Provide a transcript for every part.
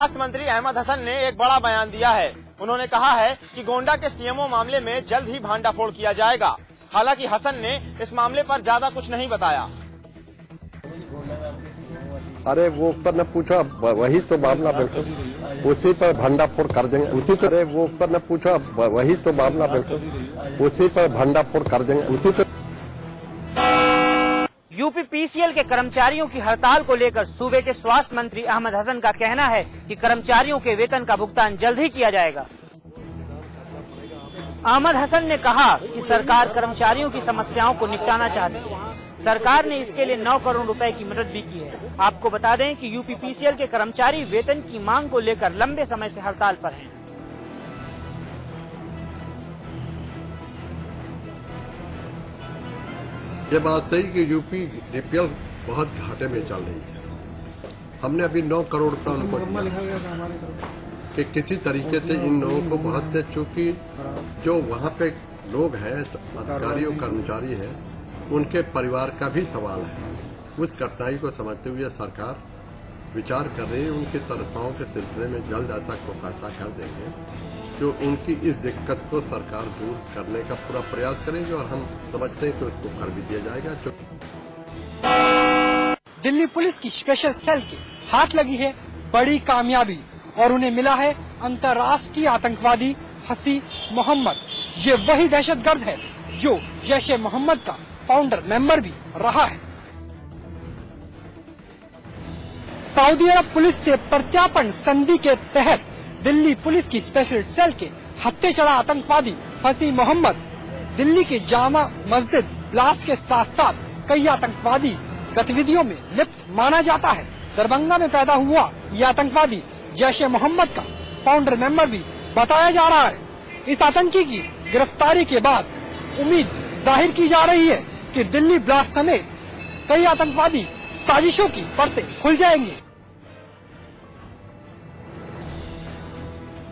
स्वास्थ्य मंत्री अहमद हसन ने एक बड़ा बयान दिया है। उन्होंने कहा है कि गोंडा के सीएमओ मामले में जल्द ही भांडाफोड़ किया जाएगा। हालांकि हसन ने इस मामले पर ज्यादा कुछ नहीं बताया। अरे वो ऊपर ने पूछा, वही तो मामला बिल्कुल उसी पर भांडाफोड़ कर देंगे। उसी तरह वो ऊपर ने पूछा, वही तो मामला बिल्कुल उसी पर भांडाफोड़ कर देंगे। उसी तरह यूपी पीसीएल के कर्मचारियों की हड़ताल को लेकर सूबे के स्वास्थ्य मंत्री अहमद हसन का कहना है कि कर्मचारियों के वेतन का भुगतान जल्द ही किया जाएगा। अहमद हसन ने कहा कि सरकार कर्मचारियों की समस्याओं को निपटाना चाहती है। सरकार ने इसके लिए 9 करोड़ रुपए की मदद भी की है। आपको बता दें कि यूपी पीसीएल के कर्मचारी वेतन की मांग को लेकर लंबे समय से हड़ताल पर हैं। ये बात सही कि यूपी डीपीएल बहुत घाटे में चल रही है। हमने अभी 9 करोड़ का उनको कि किसी तरीके से इन लोगों को बहुत से, चूंकि जो वहाँ पे लोग हैं, अधिकारी और कर्मचारी हैं, उनके परिवार का भी सवाल है। उस कठिनाई को समझते हुए सरकार विचार कर रही है। उनकी तनख्वाहों के सिलसिले में जल्द ऐसा को फैसला कर देंगे जो उनकी इस दिक्कत को सरकार दूर करने का पूरा प्रयास करेगी और हम समझते हैं कि उसको कर भी दिया जाएगा। दिल्ली पुलिस की स्पेशल सेल के हाथ लगी है बड़ी कामयाबी और उन्हें मिला है अंतर्राष्ट्रीय आतंकवादी हसी मोहम्मद। ये वही दहशतगर्द है जो जैश ए मोहम्मद का फाउंडर मेंबर भी रहा है। सऊदी अरब पुलिस से प्रत्यार्पण संधि के तहत दिल्ली पुलिस की स्पेशल सेल के हत्थे चढ़ा आतंकवादी हसी मोहम्मद दिल्ली के जामा मस्जिद ब्लास्ट के साथ साथ कई आतंकवादी गतिविधियों में लिप्त माना जाता है। दरभंगा में पैदा हुआ ये आतंकवादी जैश ए मोहम्मद का फाउंडर मेंबर भी बताया जा रहा है। इस आतंकी की गिरफ्तारी के बाद उम्मीद जाहिर की जा रही है कि दिल्ली ब्लास्ट समेत कई आतंकवादी साजिशों की परतें खुल जाएंगी।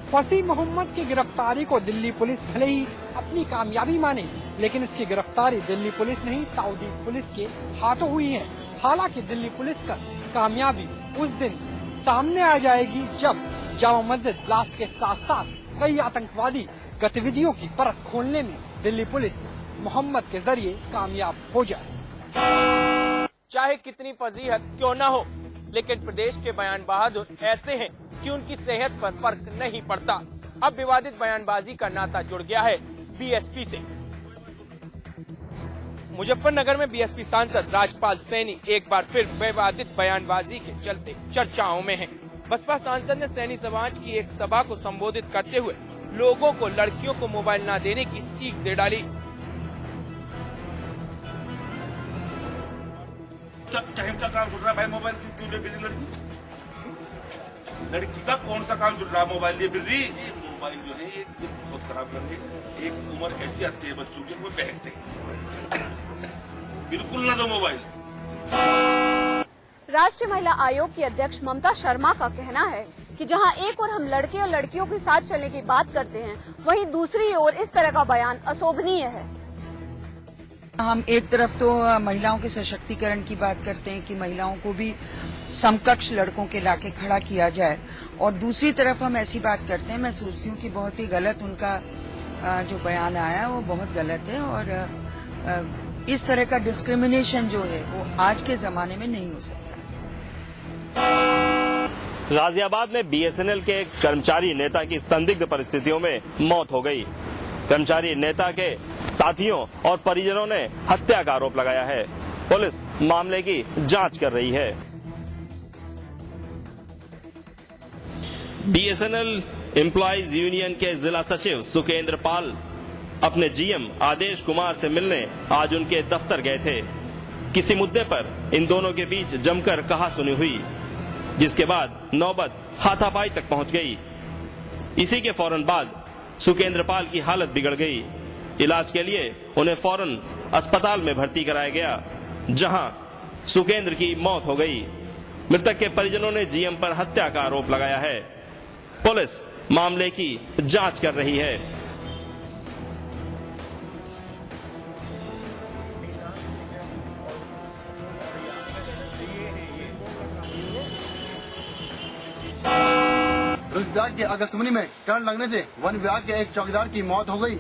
फसी मोहम्मद की गिरफ्तारी को दिल्ली पुलिस भले ही अपनी कामयाबी माने, लेकिन इसकी गिरफ्तारी दिल्ली पुलिस नहीं सऊदी पुलिस के हाथों हुई है। हालांकि दिल्ली पुलिस का कामयाबी उस दिन सामने आ जाएगी जब जामा मस्जिद ब्लास्ट के साथ साथ कई आतंकवादी गतिविधियों की परत खोलने में दिल्ली पुलिस मोहम्मद के जरिए कामयाब हो जाए। चाहे कितनी फजीहत क्यों न हो, लेकिन प्रदेश के बयान बहादुर ऐसे हैं कि उनकी सेहत पर फर्क नहीं पड़ता। अब विवादित बयानबाजी का नाता जुड़ गया है बीएसपी से। मुजफ्फरनगर में बीएसपी सांसद राजपाल सैनी एक बार फिर विवादित बयानबाजी के चलते चर्चाओं में हैं। बसपा सांसद ने सैनी समाज की एक सभा को संबोधित करते हुए लोगों को लड़कियों को मोबाइल न देने की सीख दे डाली। का काम सुन रहा है भाई, मोबाइल क्यों ले फिर लड़की का कौन सा काम सुन रहा है? मोबाइल लिए फिर रही। ये मोबाइल जो है ये बहुत खराब कर रही। एक उम्र ऐसी आती है बच्चों की वो बहकते बिल्कुल ना दो मोबाइल। राष्ट्रीय महिला आयोग की अध्यक्ष ममता शर्मा का कहना है कि जहां एक ओर हम लड़के और लड़कियों के साथ चलने की बात करते हैं, वहीं दूसरी ओर इस तरह का बयान अशोभनीय है। हम एक तरफ तो महिलाओं के सशक्तिकरण की बात करते हैं कि महिलाओं को भी समकक्ष लड़कों के लाके खड़ा किया जाए, और दूसरी तरफ हम ऐसी बात करते हैं, मैं सोचती हूँ कि बहुत ही गलत उनका जो बयान आया वो बहुत गलत है। और इस तरह का डिस्क्रिमिनेशन जो है वो आज के जमाने में नहीं हो सकता। गाजियाबाद में बीएसएनएल के कर्मचारी नेता की संदिग्ध परिस्थितियों में मौत हो गई। कर्मचारी नेता के साथियों और परिजनों ने हत्या का आरोप लगाया है। पुलिस मामले की जांच कर रही है। बीएसएनएल एम्प्लॉइज यूनियन के जिला सचिव सुकेंद्र पाल अपने जीएम आदेश कुमार से मिलने आज उनके दफ्तर गए थे। किसी मुद्दे पर इन दोनों के बीच जमकर कहासुनी हुई, जिसके बाद नौबत हाथापाई तक पहुंच गई। इसी के फौरन बाद सुकेंद्र पाल की हालत बिगड़ गई। इलाज के लिए उन्हें फौरन अस्पताल में भर्ती कराया गया, जहां सुकेंद्र की मौत हो गई। मृतक के परिजनों ने जीएम पर हत्या का आरोप लगाया है। पुलिस मामले की जांच कर रही है। रुद्रप्रयाग के आकाशवाणी में करंट लगने से वन विभाग के एक चौकीदार की मौत हो गई।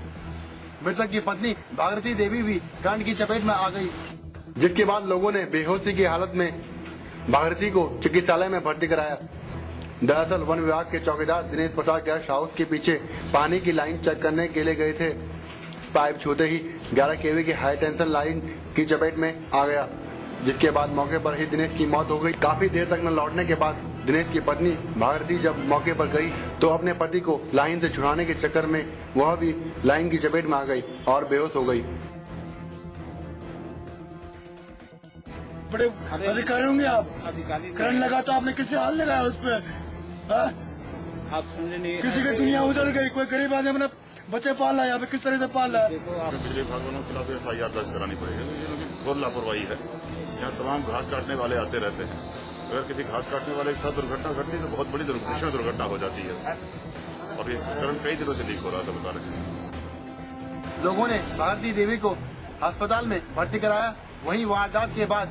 मृतक की पत्नी भागीरथी देवी भी करंट की चपेट में आ गई, जिसके बाद लोगों ने बेहोशी की हालत में भागीरथी को चिकित्सालय में भर्ती कराया। दरअसल वन विभाग के चौकीदार दिनेश प्रसाद गेस्ट हाउस के पीछे पानी की लाइन चेक करने के लिए गए थे। पाइप छूते ही 11 केवी की हाई टेंशन लाइन की चपेट में आ गया, जिसके बाद मौके पर ही दिनेश की मौत हो गई। काफी देर तक न लौटने के बाद दिनेश की पत्नी भागीरथी जब मौके पर गई तो अपने पति को लाइन से छुड़ाने के चक्कर में वह भी लाइन की चपेट में आ गई और बेहोश हो गई। बड़े अधिकारी होंगे आप, करंट लगा तो आपने किसी हाल लगाया उस पर? आप समझे नहीं, किसी की दुनिया उजड़ गई, कोई गरीब आदमी अपने बच्चे पाल रहा है, यहाँ पे किस तरह से पाल रहा है? बिजली विभाग वालों के खिलाफ FIR दर्ज करानी पड़ेगी। ये लोग की बहुत लापरवाही है। यहाँ तमाम घास काटने वाले आते रहते हैं। अगर किसी घास काटने वाले के साथ दुर्घटना घटती तो बहुत बड़ी भीषण दुर्घटना हो जाती है। और ये करंट कई दिनों से लीक हो रहा था, बता रहे हैं। लोगों ने भागीरथी देवी को अस्पताल में भर्ती कराया। वहीं वारदात के बाद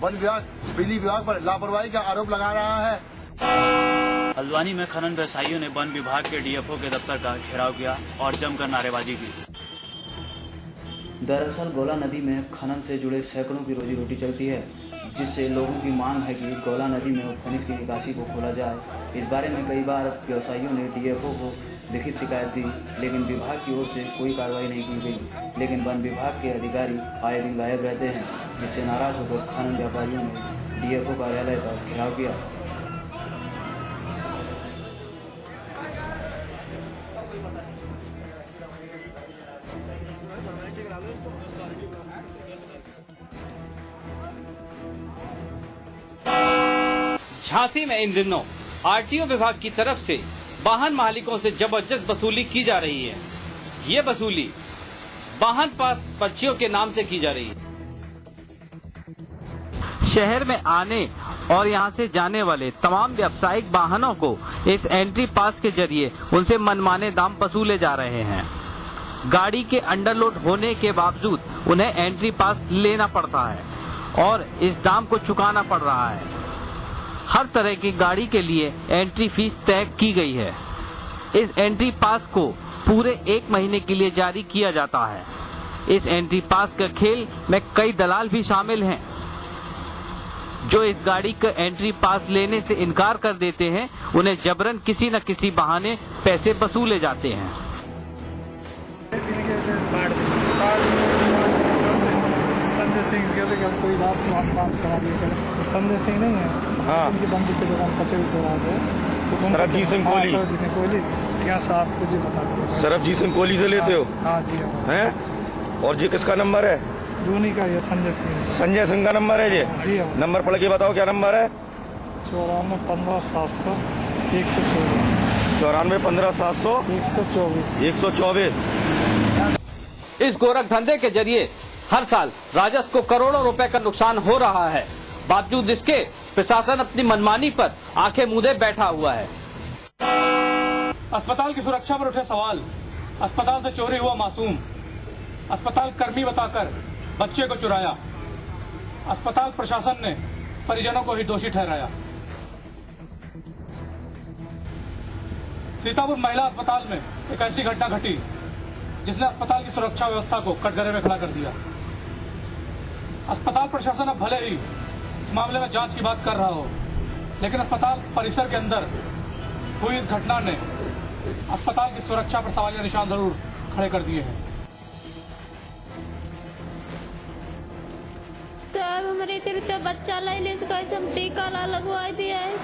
वन विभाग बिजली विभाग पर लापरवाही का आरोप लगा रहा है। हल्द्वानी में खनन व्यवसायियों ने वन विभाग के DFO के दफ्तर का घेराव किया और जमकर नारेबाजी की। दरअसल गौला नदी में खनन से जुड़े सैकड़ों की रोजी रोटी चलती है, जिससे लोगों की मांग है कि गौला नदी में खनिज की निकासी को खोला जाए। इस बारे में कई बार व्यवसायियों ने DFO को लिखित शिकायत दी, लेकिन विभाग की ओर से कोई कार्रवाई नहीं की गई। लेकिन वन विभाग के अधिकारी आए दिन गायब रहते हैं, जिससे नाराज होकर खनन व्यापारियों ने DFO कार्यालय का घेराव किया। झांसी में इन दिनों RTO विभाग की तरफ से वाहन मालिकों से जबरदस्त वसूली की जा रही है। ये वसूली वाहन पास पर्चियों के नाम से की जा रही है। शहर में आने और यहां से जाने वाले तमाम व्यावसायिक वाहनों को इस एंट्री पास के जरिए उनसे मनमाने दाम वसूले जा रहे हैं। गाड़ी के अंडरलोड होने के बावजूद उन्हें एंट्री पास लेना पड़ता है और इस दाम को चुकाना पड़ रहा है। हर तरह की गाड़ी के लिए एंट्री फीस तय की गई है। इस एंट्री पास को पूरे 1 महीने के लिए जारी किया जाता है। इस एंट्री पास के खेल में कई दलाल भी शामिल हैं, जो इस गाड़ी का एंट्री पास लेने से इनकार कर देते हैं। उन्हें जबरन किसी न किसी बहाने पैसे वसूले जाते हैं। संजय सिंह कोई बात करा दिया, संजय सिंह नहीं है, हाँ। उनकी बंदी की दुकान कचहरी चौराहे है। सरबजीत सिंह कोहली, क्या साहब कुछ बता दो। सरबजीत सिंह कोहली से लेते हो? हाँ जी हैं। और जी किसका नंबर है? जूनी का ये संजय सिंह का नंबर है ये जी। नंबर पढ़ के बताओ, क्या नंबर है? 94 15 700 124 94 15 700 124। इस गोरख धंधे के जरिए हर साल राजस्व को करोड़ों रुपए का नुकसान हो रहा है। बावजूद इसके प्रशासन अपनी मनमानी पर आंखें मूंदे बैठा हुआ है। अस्पताल की सुरक्षा पर उठे सवाल। अस्पताल से चोरी हुआ मासूम, अस्पताल कर्मी बताकर बच्चे को चुराया। अस्पताल प्रशासन ने परिजनों को ही दोषी ठहराया। सीतापुर महिला अस्पताल में एक ऐसी घटना घटी जिसने अस्पताल की सुरक्षा व्यवस्था को कटघरे में खड़ा कर दिया। अस्पताल प्रशासन अब भले ही इस मामले में जांच की बात कर रहा हो, लेकिन अस्पताल परिसर के अंदर हुई इस घटना ने अस्पताल की सुरक्षा पर सवालिया निशान जरूर खड़े कर दिए हैं। तो अब हमारे तो बच्चा ले हम टीका ला लगवा दिया है,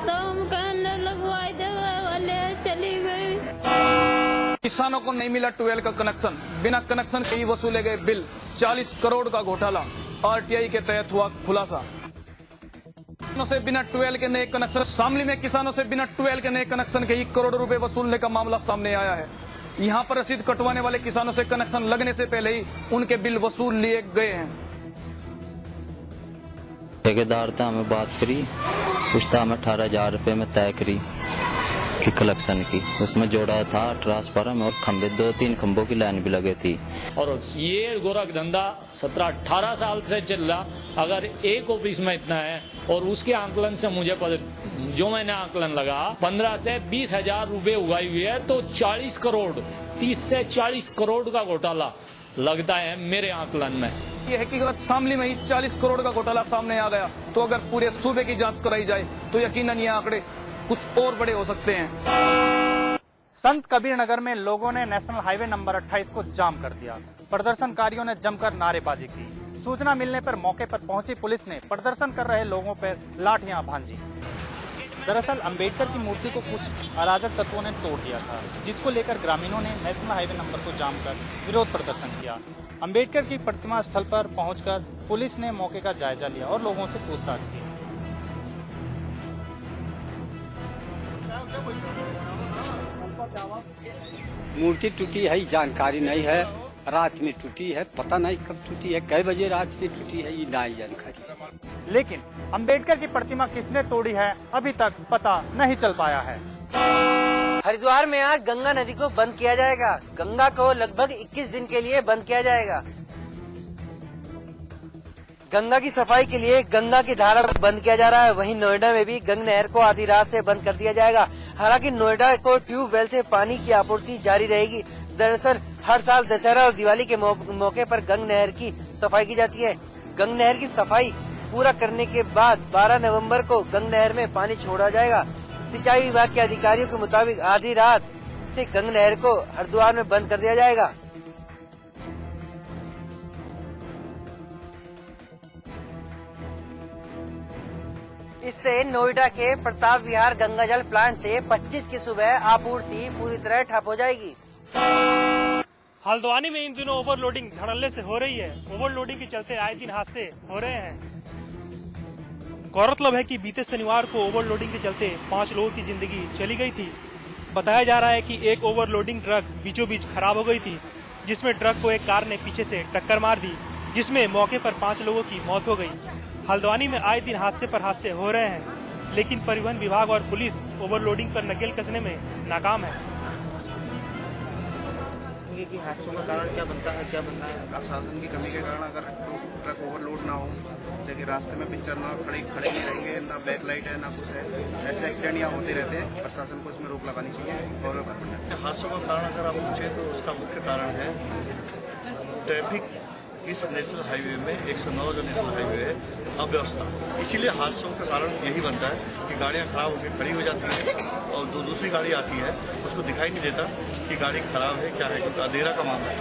तो हम कहने लगवाई वाले चली गई। किसानों को नहीं मिला ट्यूबवेल का कनेक्शन, बिना कनेक्शन के ही वसूले गए बिल। 40 करोड़ का घोटाला RTI के तहत हुआ खुलासा। किसानों से बिना ट्यूबवेल के नए कनेक्शन, शामली में किसानों से बिना ट्यूबवेल के नए कनेक्शन के 1 करोड़ रुपए वसूलने का मामला सामने आया है। यहाँ पर रसीद कटवाने वाले किसानों से कनेक्शन लगने से पहले ही उनके बिल वसूल लिए गए हैं। ठेकेदार था हमें बात करी, कुछ था हमें 18,000 रुपए में तय करी। की कलेक्शन की। उसमें जोड़ा था ट्रांसफार्मर और खंभे, 2-3 खंभों की लाइन भी लगी थी। और ये गोरख धंधा 17-18 साल से चल रहा। अगर एक ऑफिस में इतना है और उसके आंकलन से मुझे जो मैंने आंकलन लगा 15 से 20 हजार रुपए उगाई हुई है, तो 40 करोड़ 30 से 40 करोड़ का घोटाला लगता है मेरे आंकलन में। ये हकीकत शामली में ही 40 करोड़ का घोटाला सामने आ गया, तो अगर पूरे सूबे की जांच कराई जाए तो यकीनन ये आंकड़े कुछ और बड़े हो सकते हैं। संत कबीर नगर में लोगों ने नेशनल हाईवे नंबर 28 को जाम कर दिया। प्रदर्शनकारियों ने जमकर नारेबाजी की। सूचना मिलने पर मौके पर पहुंची पुलिस ने प्रदर्शन कर रहे लोगों पर लाठियां भांजी। दरअसल अंबेडकर की मूर्ति को कुछ अराजक तत्वों ने तोड़ दिया था, जिसको लेकर ग्रामीणों ने नेशनल हाईवे नंबर को जाम कर विरोध प्रदर्शन किया। अंबेडकर की प्रतिमा स्थल पर पहुंचकर पुलिस ने मौके का जायजा लिया और लोगों से पूछताछ की। मूर्ति टूटी है, जानकारी नहीं है। रात में टूटी है, पता नहीं कब टूटी है, कै बजे रात में टूटी है, ये नहीं जानकारी। लेकिन अंबेडकर की प्रतिमा किसने तोड़ी है अभी तक पता नहीं चल पाया है। हरिद्वार में आज गंगा नदी को बंद किया जाएगा। गंगा को लगभग 21 दिन के लिए बंद किया जाएगा। गंगा की सफाई के लिए गंगा की धारा को बंद किया जा रहा है। वहीं नोएडा में भी गंगा नहर को आधी रात से बंद कर दिया जाएगा। हालांकि नोएडा को ट्यूबवेल से पानी की आपूर्ति जारी रहेगी। दरअसल हर साल दशहरा और दिवाली के मौके पर गंगा नहर की सफाई की जाती है। गंगा नहर की सफाई पूरा करने के बाद 12 नवंबर को गंगा नहर में पानी छोड़ा जाएगा। सिंचाई विभाग के अधिकारियों के मुताबिक आधी रात से गंगा नहर को हरिद्वार में बंद कर दिया जाएगा। इससे नोएडा के प्रताप विहार गंगाजल प्लांट से 25 की सुबह आपूर्ति पूरी तरह ठप हो जाएगी। हल्द्वानी में इन दिनों ओवरलोडिंग धड़ल्ले से हो रही है। ओवरलोडिंग के चलते आए दिन हादसे हो रहे हैं। गौरतलब है कि बीते शनिवार को ओवरलोडिंग के चलते 5 लोगों की जिंदगी चली गई थी। बताया जा रहा है कि एक ओवरलोडिंग ट्रक बीचों बीच खराब हो गई थी, जिसमें ट्रक को एक कार ने पीछे से टक्कर मार दी, जिसमें मौके पर 5 लोगों की मौत हो गई। हल्द्वानी में आए दिन हादसे पर हादसे हो रहे हैं, लेकिन परिवहन विभाग और पुलिस ओवरलोडिंग पर नकेल कसने में नाकाम है। कि हादसों का कारण क्या बनता है शासन की कमी के कारण अगर ट्रक ओवरलोड ना हो, जैसे कि रास्ते में पिक्चर ना खड़े नहीं रहेंगे, ना बैक लाइट है ना कुछ है, ऐसे एक्सीडेंट यहाँ होते रहते हैं। प्रशासन को इसमें रोक लगानी चाहिए। और हादसों का कारण अगर आप पूछे तो उसका मुख्य कारण है ट्रैफिक इस नेशनल हाईवे में 109 जो नेशनल हाईवे है अव्यवस्था। इसीलिए हादसों का कारण यही बनता है कि गाड़ियां खराब होकर खड़ी हो जाती हैं और दूसरी गाड़ी आती है, उसको दिखाई नहीं देता कि गाड़ी खराब है क्या है, क्योंकि अंधेरा का मामला है।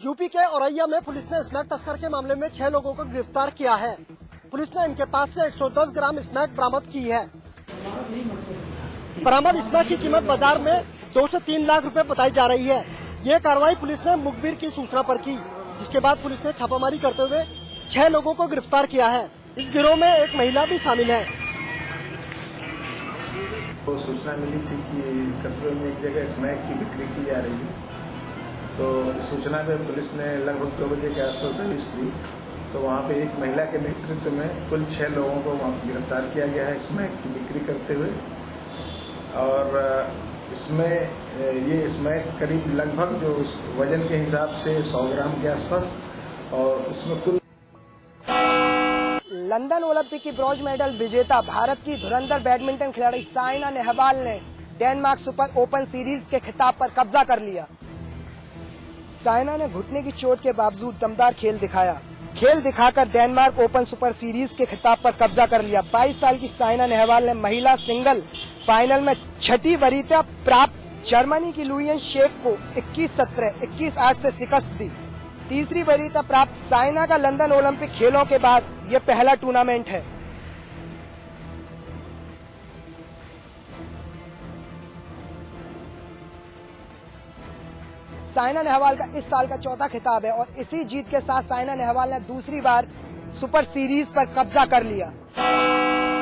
यूपी के औरैया में पुलिस ने स्मैक तस्कर के मामले में 6 लोगों को गिरफ्तार किया है। पुलिस ने इनके पास से 110 ग्राम स्मैक बरामद की है। बरामद स्मैक की कीमत बाजार में 2 से 3 लाख रुपए बताई जा रही है। ये कार्रवाई पुलिस ने मुखबिर की सूचना पर की, जिसके बाद पुलिस ने छापामारी करते हुए 6 लोगों को गिरफ्तार किया है। इस गिरोह में एक महिला भी शामिल है। तो सूचना मिली थी कि कस्बे में एक जगह स्मैक की बिक्री की जा रही है, तो इस सूचना पे पुलिस ने लगभग 2 बजे के आसपास दबिश दी। तो वहाँ पे एक महिला के नेतृत्व में कुल 6 लोगों को वहाँ गिरफ्तार किया गया है स्मैक की बिक्री करते हुए। और इसमें ये स्मैक करीब लगभग जो वजन के हिसाब से 100 ग्राम के आसपास, और उसमें कुल लंदन ओलंपिक की ब्रॉन्ज मेडल विजेता भारत की धुरंधर बैडमिंटन खिलाड़ी साइना नेहवाल ने डेनमार्क सुपर ओपन सीरीज के खिताब पर कब्जा कर लिया। साइना ने घुटने की चोट के बावजूद दमदार खेल दिखाकर डेनमार्क ओपन सुपर सीरीज के खिताब पर कब्जा कर लिया। 22 साल की साइना नेहवाल ने महिला सिंगल फाइनल में 6ठी वरीयता प्राप्त जर्मनी की लुइयन शेख को 21-17, 21-8 से शिकस्त दी। तीसरी वरीयता प्राप्त साइना का लंदन ओलंपिक खेलों के बाद ये पहला टूर्नामेंट है। साइना नेहवाल का इस साल का 4था खिताब है और इसी जीत के साथ साइना नेहवाल ने दूसरी बार सुपर सीरीज पर कब्जा कर लिया।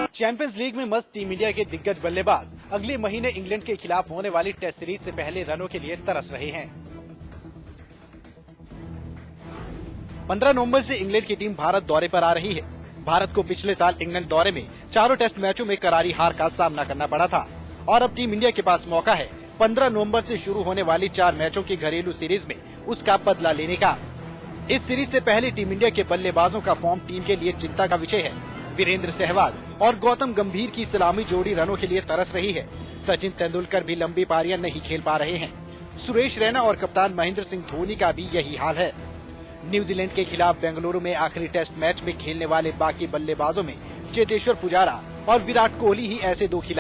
चैंपियंस लीग में मस्त टीम इंडिया के दिग्गज बल्लेबाज अगले महीने इंग्लैंड के खिलाफ होने वाली टेस्ट सीरीज से पहले रनों के लिए तरस रहे हैं। 15 नवंबर से इंग्लैंड की टीम भारत दौरे पर आ रही है। भारत को पिछले साल इंग्लैंड दौरे में चारों टेस्ट मैचों में करारी हार का सामना करना पड़ा था और अब टीम इंडिया के पास मौका है 15 नवंबर से शुरू होने वाली 4 मैचों की घरेलू सीरीज में उसका बदला लेने का। इस सीरीज से पहले टीम इंडिया के बल्लेबाजों का फॉर्म टीम के लिए चिंता का विषय है। वीरेंद्र सहवाग और गौतम गंभीर की सलामी जोड़ी रनों के लिए तरस रही है। सचिन तेंदुलकर भी लंबी पारियां नहीं खेल पा रहे हैं। सुरेश रैना और कप्तान महेंद्र सिंह धोनी का भी यही हाल है। न्यूजीलैंड के खिलाफ बेंगलुरु में आखिरी टेस्ट मैच में खेलने वाले बाकी बल्लेबाजों में चेतेश्वर पुजारा और विराट कोहली ही ऐसे 2 खिलाड़ी